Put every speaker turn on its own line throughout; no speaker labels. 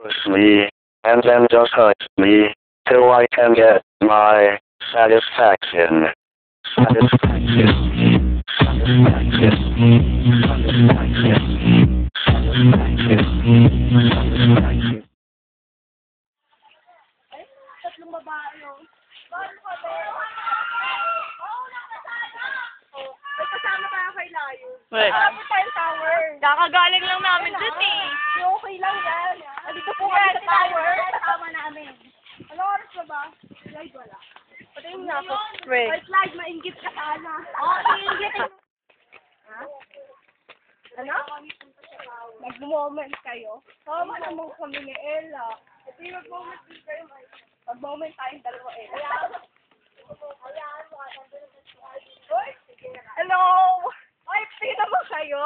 push me, and then just hurt me, till I can get my satisfaction. Satisfaction. Satisfaction. Satisfaction. Satisfaction.
Ay, tatlong babae yun. Paano ka ba? Oo, nakasama! Oh, may kasama tayo kay Layo.
Wait.
Alam tayong tower.
Kakagaling lang namin dun eh.
Okay lang yan. Andito po kami sa tower. Kasama namin. Ano oras na ba? Live wala. Patayin na ako.
Wait.
Wait, live, maingit ka sana. Oo, maingit. Ha? Ano? Nag-moment kayo? Tama naman kami ni Ella. Ito yung mag-moment din kayo. Mag-moment tayong dalawa Ella. Uy! Hello! Ay, pina mo kayo?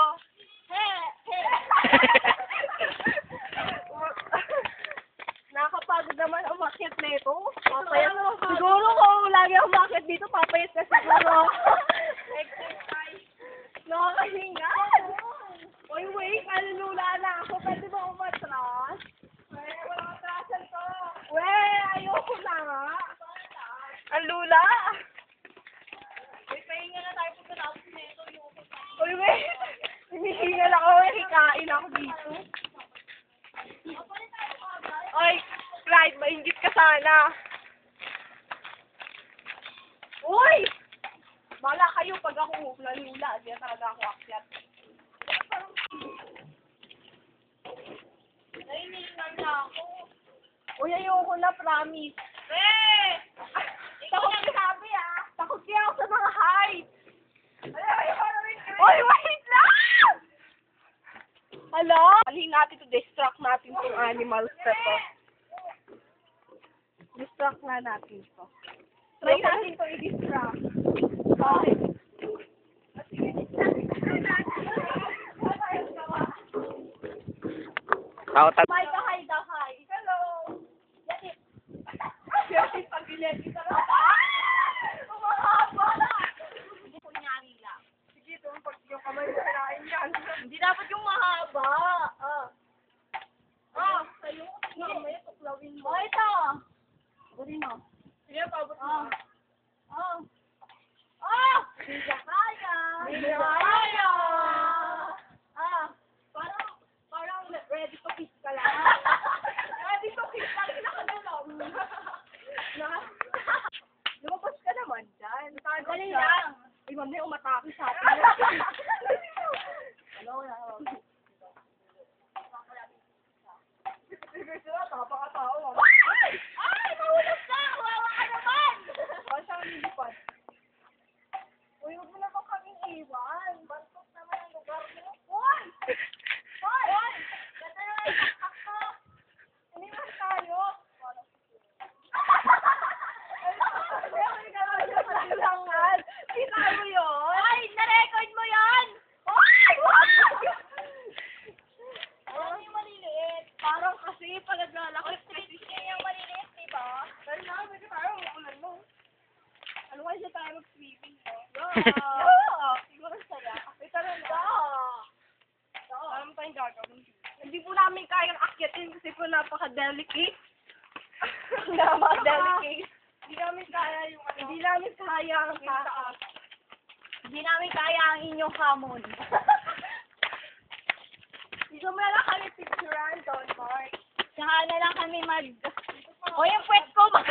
Nakakapagod naman umakyat na ito. Papayat. Siguro kung lagi ako umakyat dito, papayat na siguro. Exercise. Nakakahinga. Uy, wait. Alulula na ako. Pwede ba umatras? Walang atrasan to. Ayoko na nga. Ang lula. Uy, pahinga na tayo pagkatapos na ito. Uy, wait. Hinihingal ako. Hikain ako dito. Oy, Clyde, maingit ka sana. Uy! Bala kayo pag ako nalula. Di talaga ako akyat. Nainingan na ako. Uy, ayoko na, promise. Takot ka sabi Takot kaya ako sa mga height. Uy, wait lang! Hello? Halin natin to distract natin itong animals na to. Distract nga natin to. Try natin to i-distract. Bakit? May kahay daw, hi. Hello! Yes, pag-ilet. Umahaba! Kunyari lang. Sige, ito pag yung kamay mo kinain yan. Hindi dapat yung mahaba. Sa'yo. Mamaya tuklawin mo. Ito. Buti mo. Sige, pabot mo. Hindi kaya. Hindi kaya. Parang ready to kiss ka lang. Ready to kiss lang. Nakagulong. Lumabas ka naman dyan. Dali lang. Ay, mamaya umatake sa atin. Ano? Sige sila, tapakatao. Ay! Mahulog ka! Wawa ka naman! Saan siya ang nilipad? Uy, huwag mo na kong kaming iwan. Bantok naman ang lugar mo. Uy! Ganda na yung kakak ko. Iniwan tayo. Kita mo yun? Ay! Na-record mo yan! Ay! Ano yung maliliit? Parang kasi pag naglalakot kasi siya yung maliliit, diba? Dahil na, pwede tayo umuulan mo. Ano kaya siya tayo mag-swimming, no? Siguro saya. Ay, talaga. Alam tayong gagawin. Hindi po namin kayang akyatin kasi po napaka-delicate. Napaka-delicate. Hindi namin kaya yung ano. Hindi namin kaya ang taas. Hindi namin kaya ang inyong hamon. Dito mo na lang kami picturean, Don Mark. Saka na lang kami o yung puwet ko ba?